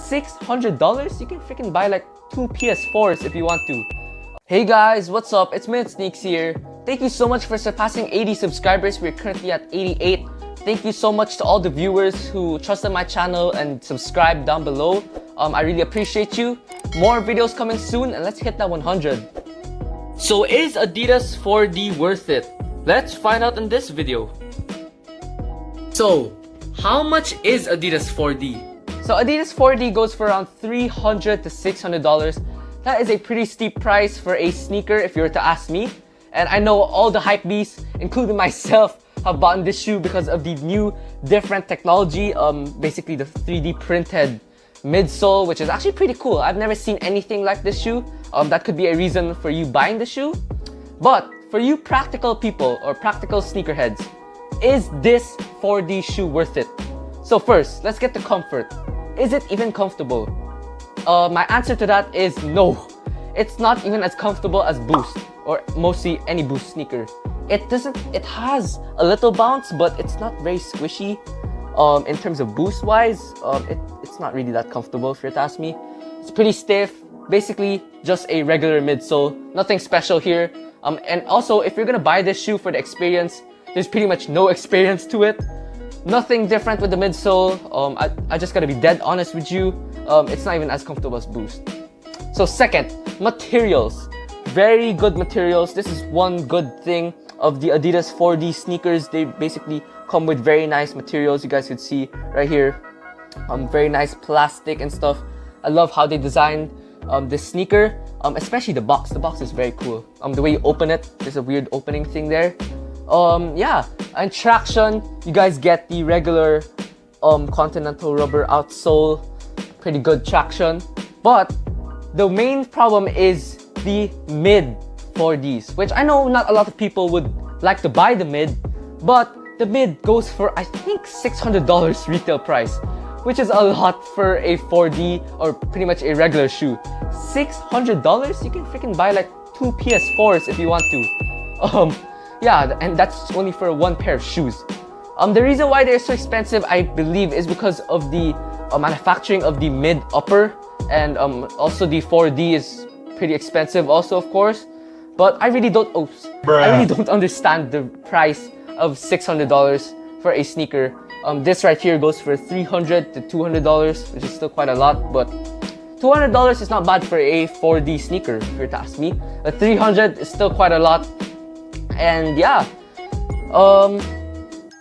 $600? You can freaking buy like 2 PS4s if you want to. Hey guys, what's up? It's me, Sneaks here. Thank you so much for surpassing 80 subscribers. We're currently at 88. Thank you so much to all the viewers who trusted my channel and subscribed down below. I really appreciate you. More videos coming soon, and let's hit that 100. So is Adidas 4D worth it? Let's find out in this video. So, how much is Adidas 4D? So Adidas 4D goes for around $300 to $600. That is a pretty steep price for a sneaker if you were to ask me. And I know all the hype beasts, including myself, have bought this shoe because of the new different technology. Basically the 3D printed midsole, which is actually pretty cool. I've never seen anything like this shoe. That could be a reason for you buying the shoe. But for you practical people or practical sneakerheads, is this 4D shoe worth it? So first, let's get the comfort. Is it even comfortable? My answer to that is no. It's not even as comfortable as Boost, or mostly any Boost sneaker. It has a little bounce, but it's not very squishy. In terms of Boost wise, it's not really that comfortable if you're to ask me. It's pretty stiff, basically just a regular midsole, nothing special here. And also, if you're gonna buy this shoe for the experience, there's pretty much no experience to it. Nothing different with the midsole. I just gotta be dead honest with you. It's not even as comfortable as Boost. So second, materials. Very good materials. This is one good thing of the Adidas 4D sneakers. They basically come with very nice materials. You guys could see right here. Very nice plastic and stuff. I love how they designed this sneaker. Especially the box. The box is very cool. The way you open it, there's a weird opening thing there. Yeah, and traction, you guys get the regular Continental rubber outsole. Pretty good traction. But the main problem is the mid 4Ds, which I know not a lot of people would like to buy the mid, but the mid goes for I think $600 retail price, which is a lot for a 4D or pretty much a regular shoe. $600? You can freaking buy like 2 PS4s if you want to. Yeah, and that's only for one pair of shoes. The reason why they're so expensive, I believe, is because of the manufacturing of the mid upper, and also the 4D is pretty expensive also, of course. But I really don't understand the price of $600 for a sneaker. This right here goes for $300 to $200, which is still quite a lot, but $200 is not bad for a 4D sneaker if you're to ask me. But $300 is still quite a lot. And yeah,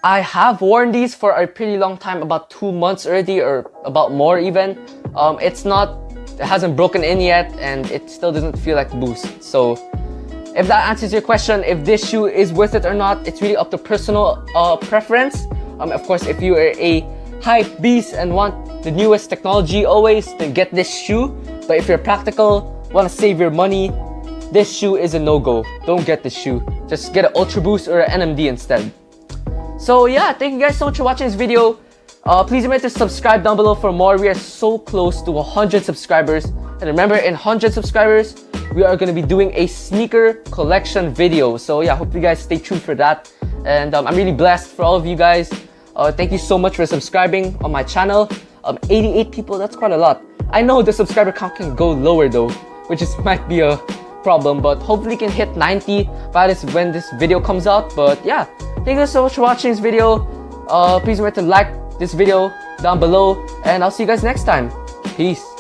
I have worn these for a pretty long time, about 2 months already, or about more even. It hasn't broken in yet, and it still doesn't feel like Boost. So if that answers your question, if this shoe is worth it or not, it's really up to personal preference. Of course, if you are a hype beast and want the newest technology always, then get this shoe. But if you're practical, want to save your money, this shoe is a no-go. Don't get this shoe. Just get an Ultra Boost or an NMD instead. So yeah, thank you guys so much for watching this video. Please remember to subscribe down below for more. We are so close to 100 subscribers. And remember, in 100 subscribers, we are going to be doing a sneaker collection video. So yeah, hope you guys stay tuned for that. And I'm really blessed for all of you guys. Thank you so much for subscribing on my channel. 88 people, that's quite a lot. I know the subscriber count can go lower though, which might be a problem, but hopefully we can hit 90 by when this video comes out. But yeah, thank you so much for watching this video. Please remember to like this video down below, and I'll see you guys next time. Peace.